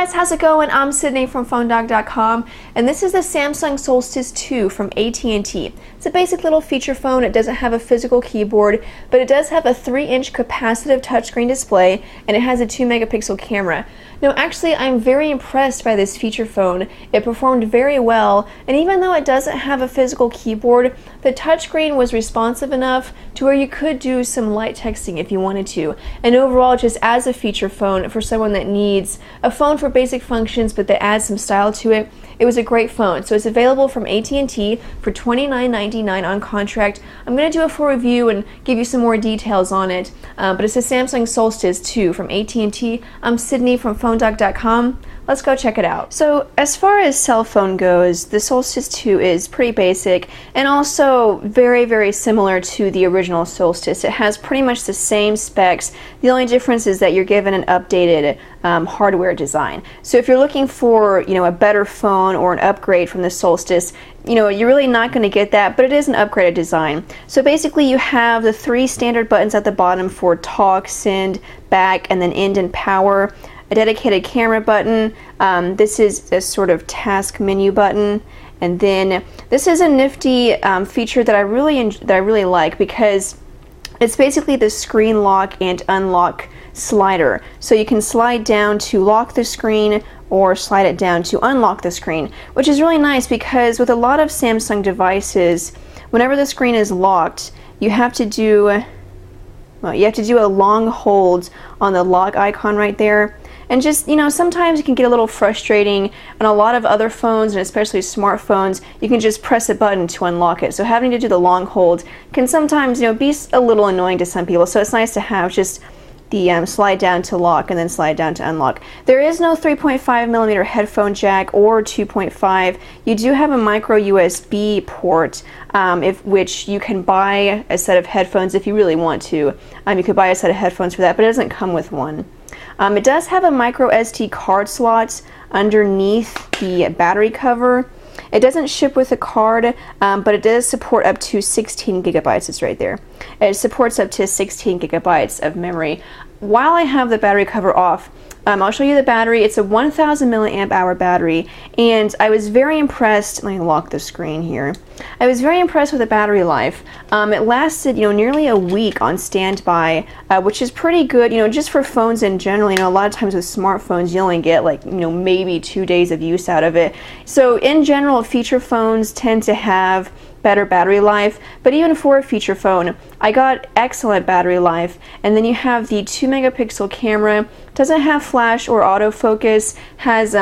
guys, how's it going? I'm Sydney from PhoneDoc.com, and this is the Samsung Solstice 2 from AT&T. It's a basic little feature phone. It doesn't have a physical keyboard, but it does have a 3-inch capacitive touchscreen display, and it has a 2-megapixel camera. Now, actually, I'm very impressed by this feature phone. It performed very well, and even though it doesn't have a physical keyboard, the touchscreen was responsive enough to where you could do some light texting if you wanted to. And overall, just as a feature phone for someone that needs a phone for basic functions but that adds some style to it, it was a great phone. So it's available from AT&T for $29.99 on contract. I'm going to do a full review and give you some more details on it, but it's a Samsung Solstice 2 from AT&T. I'm Sydney from PhoneDoc.com. Let's go check it out. So as far as cell phone goes, the Solstice 2 is pretty basic and also very, very similar to the original Solstice. It has pretty much the same specs. The only difference is that you're given an updated hardware design. So if you're looking for, a better phone or an upgrade from the Solstice, you're really not going to get that, but it is an upgraded design. So basically you have the 3 standard buttons at the bottom for talk, send, back, and then end and power. A dedicated camera button. This is a sort of task menu button, and then this is a nifty feature that I really like because it's basically the screen lock and unlock slider. So you can slide down to lock the screen or slide it down to unlock the screen, which is really nice because with a lot of Samsung devices, whenever the screen is locked, you have to do a long hold on the lock icon right there. And just, sometimes it can get a little frustrating. On a lot of other phones, and especially smartphones, you can just press a button to unlock it. So having to do the long hold can sometimes, be a little annoying to some people. So it's nice to have just the slide down to lock and then slide down to unlock. There is no 3.5mm headphone jack or 2.5. You do have a micro USB port, which you can buy a set of headphones if you really want to. You could buy a set of headphones for that, but it doesn't come with one. It does have a micro SD card slot underneath the battery cover. It doesn't ship with a card, but it does support up to 16 gigabytes. It's right there. It supports up to 16 gigabytes of memory. While I have the battery cover off, I'll show you the battery. It's a 1000 milliamp hour battery, and I was very impressed. Let me lock the screen here. I was very impressed with the battery life. It lasted, nearly a week on standby, which is pretty good, just for phones in general. A lot of times with smartphones, you only get maybe 2 days of use out of it. So in general, feature phones tend to have better battery life, but even for a feature phone, I got excellent battery life. And then you have the 2-megapixel camera. Doesn't have flash or autofocus. Has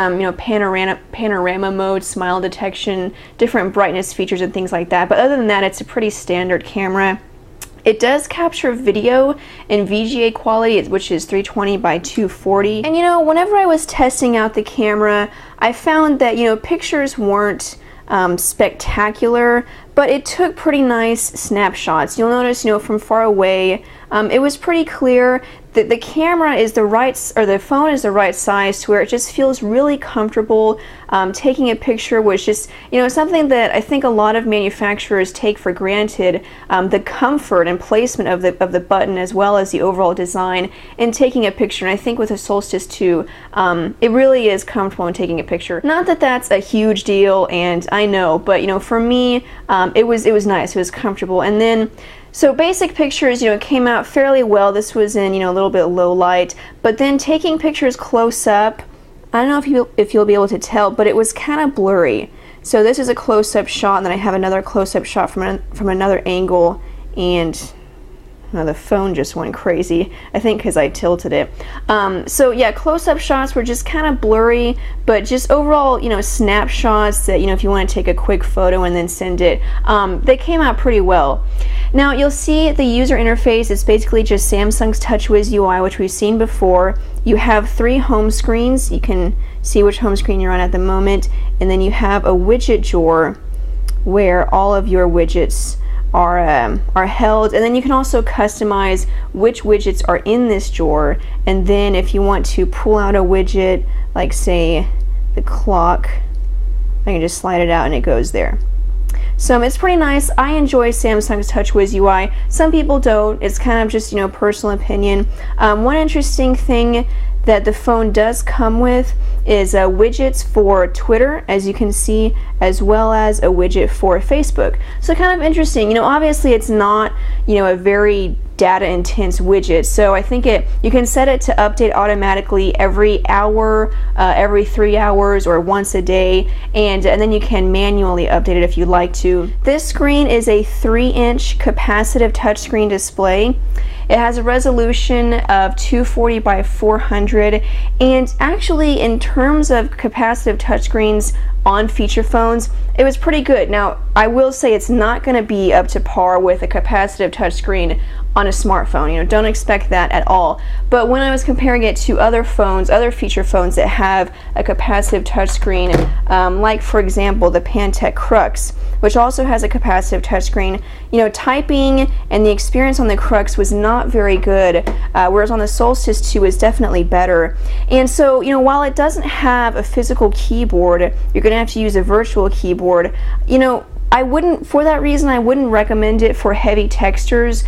panorama mode, smile detection, different brightness features and things like that. But other than that, it's a pretty standard camera. It does capture video in VGA quality, which is 320 by 240. And whenever I was testing out the camera, I found that pictures weren't spectacular, but it took pretty nice snapshots. You'll notice, from far away, it was pretty clear. That the camera is the phone is the right size to where it just feels really comfortable. Taking a picture was just, something that I think a lot of manufacturers take for granted. The comfort and placement of the button, as well as the overall design in taking a picture. And I think with the Solstice 2, it really is comfortable in taking a picture. Not that that's a huge deal, and I know, but for me, it was nice. It was comfortable. And then, so basic pictures, came out fairly well. This was in, a little bit low light, but then taking pictures close up, I don't know if you'll be able to tell, but it was kind of blurry. So this is a close-up shot, and then I have another close-up shot from another angle, and the phone just went crazy, I think because I tilted it. So yeah, close-up shots were just kind of blurry, but just overall, snapshots that, if you want to take a quick photo and then send it, they came out pretty well. Now you'll see the user interface is basically just Samsung's TouchWiz UI, which we've seen before. You have 3 home screens. You can see which home screen you're on at the moment, and then you have a widget drawer where all of your widgets are held, and then you can also customize which widgets are in this drawer. And then if you want to pull out a widget, like say the clock, I can just slide it out and it goes there. So it's pretty nice. I enjoy Samsung's TouchWiz UI. Some people don't. It's kind of just, personal opinion. One interesting thing that the phone does come with is widgets for Twitter, as you can see, as well as a widget for Facebook. So kind of interesting. You know, obviously it's not, you know, a very data intense widget, so I think you can set it to update automatically every hour, every 3 hours, or once a day, and then you can manually update it if you'd like to. This screen is a 3-inch capacitive touchscreen display. It has a resolution of 240 by 400, and actually in terms of capacitive touchscreens on feature phones, it was pretty good. Now, I will say it's not going to be up to par with a capacitive touchscreen on a smartphone. You know, don't expect that at all. But when I was comparing it to other phones, other feature phones that have a capacitive touchscreen, like for example the Pantech Crux, which also has a capacitive touchscreen, you know, typing and the experience on the Crux was not very good, whereas on the Solstice 2 is definitely better. And so, you know, while it doesn't have a physical keyboard, you're going to have to use a virtual keyboard. You know, for that reason, I wouldn't recommend it for heavy textures.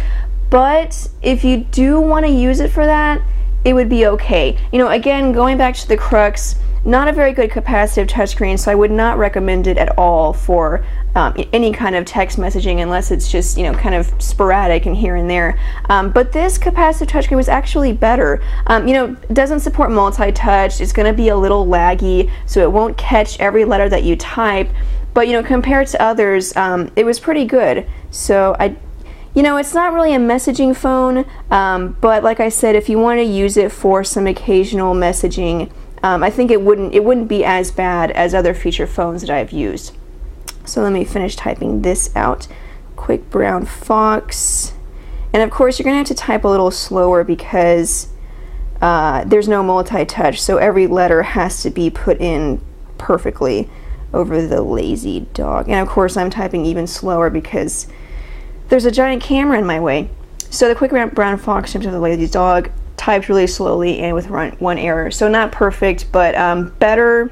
But if you do want to use it for that, it would be okay. You know, again, going back to the Crux, not a very good capacitive touchscreen, so I would not recommend it at all for any kind of text messaging, unless it's just, you know, kind of sporadic and here and there. But this capacitive touchscreen was actually better. You know, it doesn't support multi-touch. It's going to be a little laggy, so it won't catch every letter that you type. But, you know, compared to others, it was pretty good. So you know, it's not really a messaging phone, but like I said, if you want to use it for some occasional messaging, I think it wouldn't be as bad as other feature phones that I've used. So let me finish typing this out. Quick brown fox. And of course, you're going to have to type a little slower because there's no multi-touch, so every letter has to be put in perfectly. Over the lazy dog. And of course, I'm typing even slower because there's a giant camera in my way. So the quick brown fox jumped to the lazy dog, typed really slowly and with one error. So not perfect, but better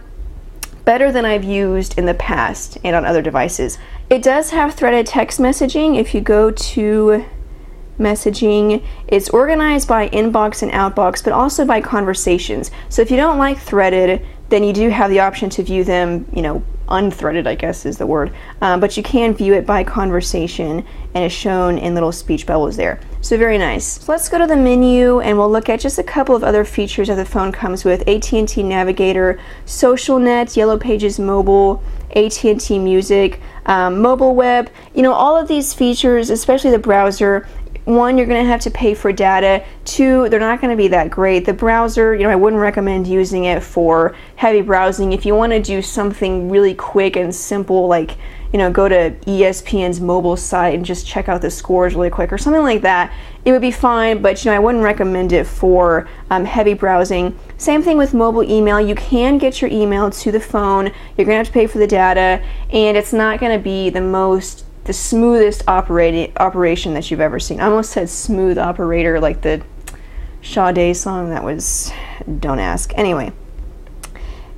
than I've used in the past and on other devices. It does have threaded text messaging. If you go to messaging, it's organized by inbox and outbox, but also by conversations. So if you don't like threaded, then you do have the option to view them, you know, unthreaded, I guess is the word, but you can view it by conversation, and it's shown in little speech bubbles there. So very nice. So let's go to the menu and we'll look at just a couple of other features that the phone comes with. AT&T Navigator, SocialNet, Yellow Pages Mobile, AT&T Music, mobile web. You know, all of these features, especially the browser, one, you're going to have to pay for data. Two, they're not going to be that great. The browser, you know, I wouldn't recommend using it for heavy browsing. If you want to do something really quick and simple, like, you know, go to ESPN's mobile site and just check out the scores really quick or something like that, it would be fine, but, you know, I wouldn't recommend it for heavy browsing. Same thing with mobile email. You can get your email to the phone. You're going to have to pay for the data, and it's not going to be the smoothest operation that you've ever seen. I almost said smooth operator like the Sade song. That was, don't ask. Anyway.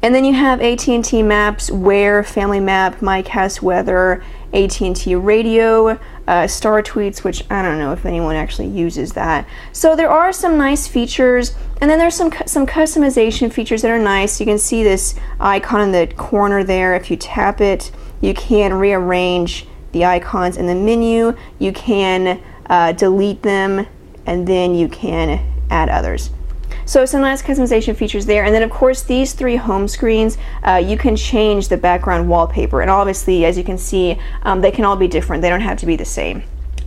And then you have AT&T Maps, Wear, Family Map, MyCast Weather, AT&T Radio, Star Tweets, which I don't know if anyone actually uses that. So there are some nice features, and then there's some customization features that are nice. You can see this icon in the corner there. If you tap it, you can rearrange the icons in the menu. You can delete them, and then you can add others. So some nice customization features there. And then of course these three home screens, you can change the background wallpaper, and obviously, as you can see, they can all be different. They don't have to be the same.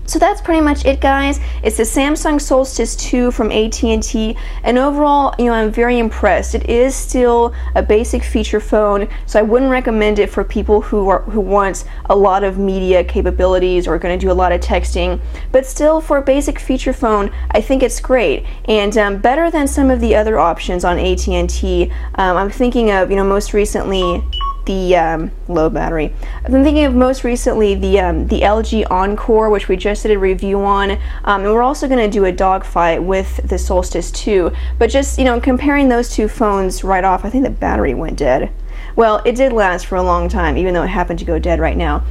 So that's pretty much it, guys. It's the Samsung Solstice 2 from AT&T, and overall, you know, I'm very impressed. It is still a basic feature phone, so I wouldn't recommend it for people who want a lot of media capabilities or are going to do a lot of texting. But still, for a basic feature phone, I think it's great, and better than some of the other options on AT&T. I'm thinking of, you know, most recently the low battery. I've been thinking of most recently the LG Encore, which we just did a review on, and we're also going to do a dogfight with the Solstice 2. But just, you know, comparing those two phones right off, I think the battery went dead. Well, it did last for a long time, even though it happened to go dead right now.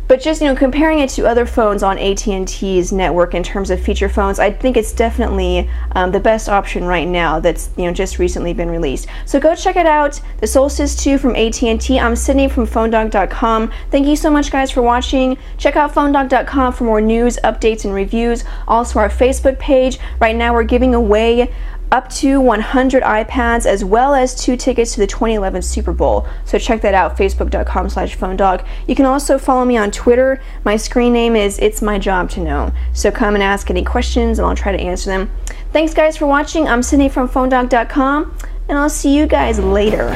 But just, comparing it to other phones on AT&T's network in terms of feature phones, I think it's definitely the best option right now that's, just recently been released. So go check it out, the Solstice 2 from AT&T. I'm Sydney from PhoneDog.com. Thank you so much, guys, for watching. Check out PhoneDog.com for more news, updates, and reviews. Also, our Facebook page. Right now, we're giving away up to 100 iPads as well as 2 tickets to the 2011 Super Bowl. So check that out, facebook.com/phonedog. You can also follow me on Twitter. My screen name is It's My Job to Know. So come and ask any questions and I'll try to answer them. Thanks, guys, for watching. I'm Sydney from PhoneDog.com, and I'll see you guys later.